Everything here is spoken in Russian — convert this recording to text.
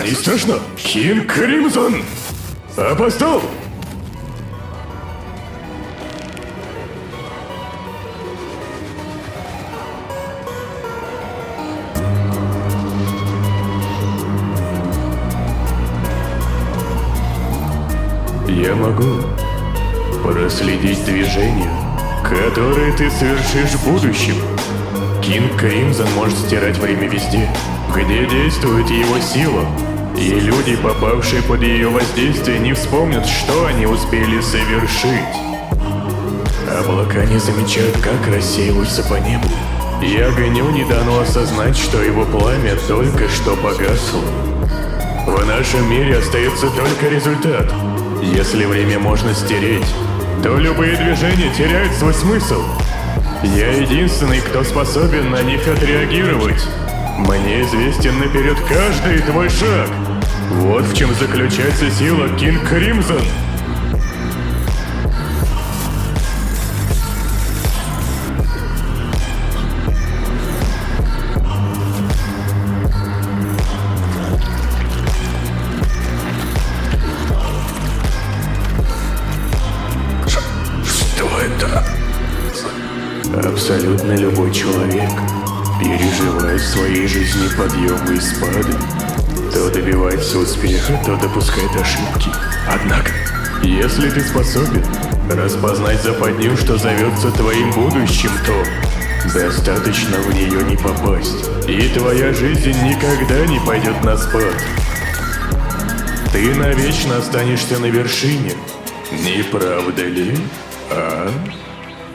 Не страшно? Кинг Кримсон! Опоздал! Я могу проследить движения, которые ты совершишь в будущем. Кинг Кримсон может стирать время везде, где действует его сила. И люди, попавшие под ее воздействие, не вспомнят, что они успели совершить. Облака не замечают, как рассеиваются по небу. И огню не дано осознать, что его пламя только что погасло. В нашем мире остается только результат. Если время можно стереть, то любые движения теряют свой смысл. Я единственный, кто способен на них отреагировать. Мне известен наперед каждый твой шаг. Вот в чем заключается сила Кинг Кримсон. Что это? Абсолютно любой человек переживает в своей жизни подъемы и спады. То добивается успеха, то допускает ошибки. Однако, если ты способен распознать западню, что зовется твоим будущим, то достаточно в нее не попасть, и твоя жизнь никогда не пойдет на спад. Ты навечно останешься на вершине, не правда ли? А?